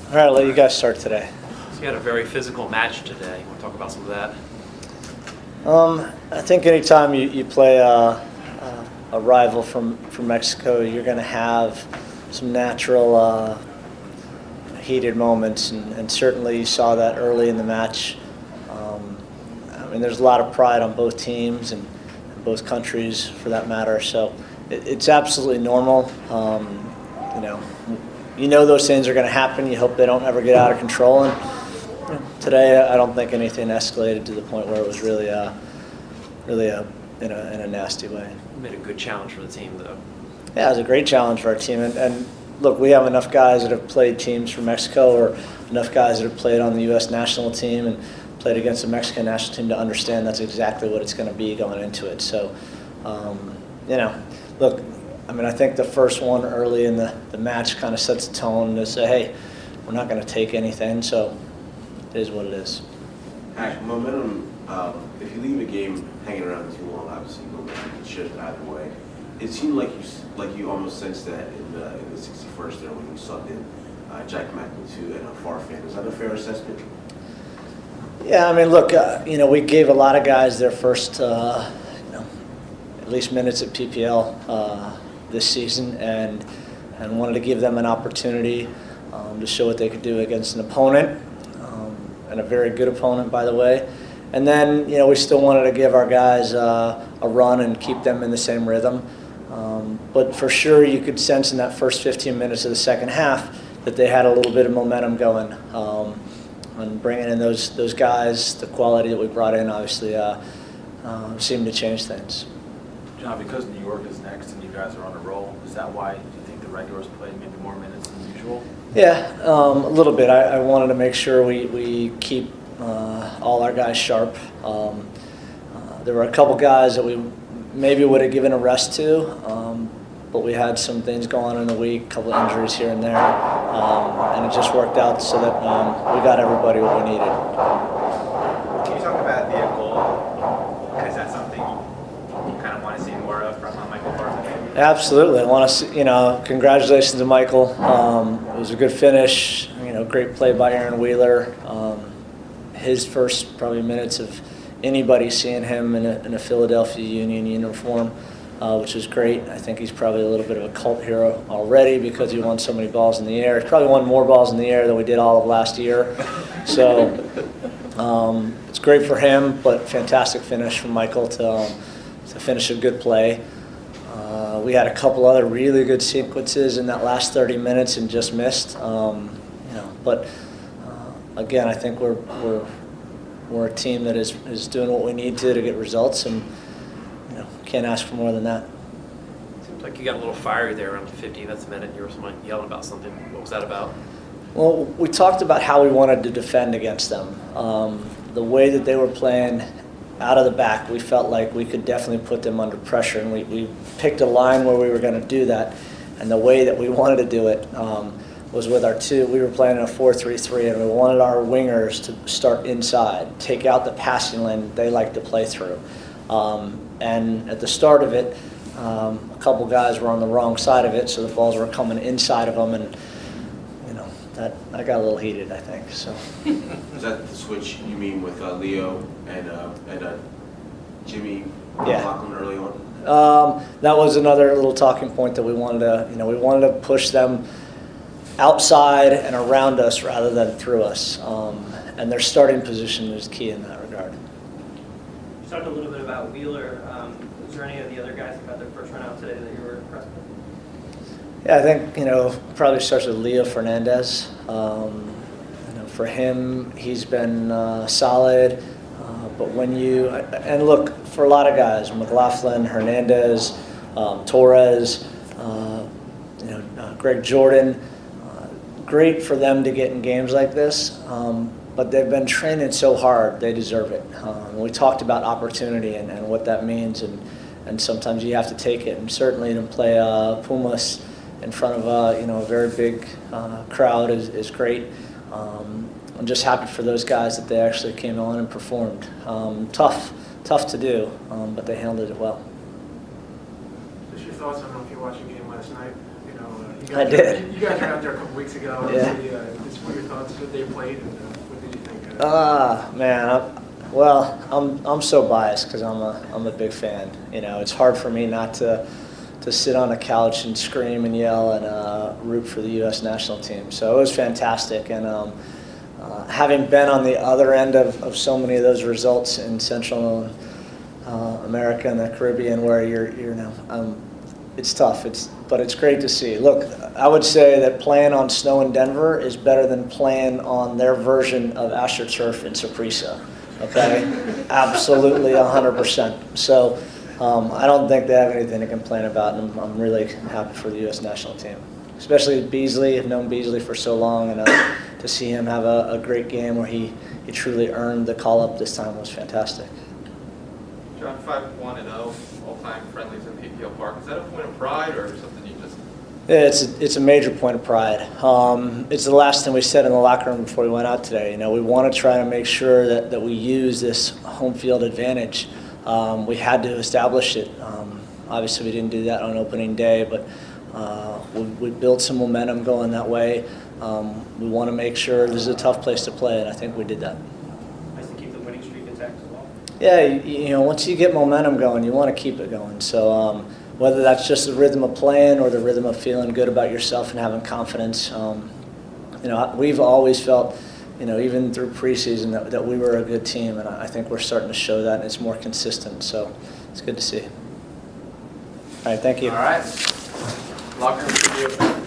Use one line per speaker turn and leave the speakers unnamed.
All right, I'll let you guys start today.
So you had a very physical match today. You want to talk about some of that?
I think anytime you play a rival from Mexico, you're going to have some natural heated moments, and certainly you saw that early in the match. I mean, there's a lot of pride on both teams and both countries, for that matter. So it's absolutely normal. You know those things are going to happen. You hope they don't ever get out of control. And today, I don't think anything escalated to the point where it was really in a nasty way.
You made a good challenge for the team, though.
Yeah, it was a great challenge for our team. And look, we have enough guys that have played teams from Mexico, or enough guys that have played on the U.S. national team and played against the Mexican national team to understand that's exactly what it's going to be going into it. So, look, I mean, I think the first one early in the match kind of sets the tone to say, hey, we're not going to take anything, so it is what it is.
Hack, momentum, if you leave a game hanging around too long, obviously momentum can shift either way. It seemed like you almost sensed that in the 61st there when you subbed in Jack McIntyre and Farfan. Is that a fair assessment?
Yeah, I mean, look, we gave a lot of guys their first, at least minutes at PPL this season, and wanted to give them an opportunity to show what they could do against an opponent, and a very good opponent, by the way. And then, we still wanted to give our guys a run and keep them in the same rhythm. But for sure, you could sense in that first 15 minutes of the second half that they had a little bit of momentum going. And bringing in those guys, the quality that we brought in, obviously, seemed to change things.
John, because New York is next and you guys are on a roll, is that why you think the regulars played maybe more minutes than usual?
Yeah, a little bit. I wanted to make sure we keep all our guys sharp. There were a couple guys that we maybe would have given a rest to, but we had some things going on in the week, a couple of injuries here and there, and it just worked out so that we got everybody what we needed.
Can you talk about the goal? Is that something you kind of want to see more of from Michael Farfan?
Absolutely. I want to see, congratulations to Michael. It was a good finish, great play by Aaron Wheeler. His first probably minutes of anybody seeing him in a Philadelphia Union uniform, which is great. I think he's probably a little bit of a cult hero already because he won so many balls in the air. He's probably won more balls in the air than we did all of last year. So it's great for him, but fantastic finish from Michael to finish a good play. We had a couple other really good sequences in that last 30 minutes and just missed. But again, I think we're a team that is doing what we need to get results, and can't ask for more than that.
Seems like you got a little fiery there around the 50th minute. You were yelling about something. What was that about?
Well, we talked about how we wanted to defend against them. The way that they were playing out of the back, we felt like we could definitely put them under pressure, and we picked a line where we were going to do that. And the way that we wanted to do it was with our two. We were playing in a 4-3-3, and we wanted our wingers to start inside, take out the passing lane they like to play through. And at the start of it, a couple guys were on the wrong side of it, so the balls were coming inside of them, and that I got a little heated, I think. So.
Is that the switch you mean with Leo and Jimmy McLaughlin early on?
That was another little talking point that we wanted to push them outside and around us rather than through us, and their starting position is key in that regard.
You talked a little bit about Wheeler. Was there any of the other guys that got their first run out today that you were impressed with?
Yeah, I think probably starts with Leo Fernandez. For him, he's been solid. But when and look, for a lot of guys, McLaughlin, Hernandez, Torres, Greg Jordan, great for them to get in games like this. But they've been training so hard, they deserve it. We talked about opportunity and what that means, and sometimes you have to take it. And certainly to play Pumas in front of a very big crowd is great. I'm just happy for those guys that they actually came on and performed. Tough to do, but they handled it well.
Just your thoughts on if you watched the game last night.
I did.
You guys were out there a couple weeks ago.
Yeah.
Just what are your thoughts? Good they played, and what did you think?
Man, I'm so biased because I'm a big fan. You know, it's hard for me not to sit on a couch and scream and yell and root for the U.S. national team. So it was fantastic, and having been on the other end of so many of those results in Central America and the Caribbean, where it's tough. But it's great to see. Look, I would say that playing on snow in Denver is better than playing on their version of AstroTurf in Saprissa. Okay, absolutely 100%. So I don't think they have anything to complain about, and I'm really happy for the U.S. national team, especially Beasley. I've known Beasley for so long, and to see him have a great game where he truly earned the call up this time was fantastic.
John, 5-1-0 all-time friendlies in PPL Park. Is that a point of pride or something you just?
Yeah, it's a major point of pride. It's the last thing we said in the locker room before we went out today. You know, we want to try to make sure that we use this home field advantage. We had to establish it. Obviously, we didn't do that on opening day, but we built some momentum going that way. We want to make sure this is a tough place to play, and I think we did that.
Nice to keep the winning streak intact as well.
Yeah, you know, once you get momentum going, you want to keep it going. So whether that's just the rhythm of playing or the rhythm of feeling good about yourself and having confidence, you know, we've always felt, you know, even through preseason that we were a good team, and I think we're starting to show that, and it's more consistent. So it's good to see. All right, thank you.
All right. Locker room review.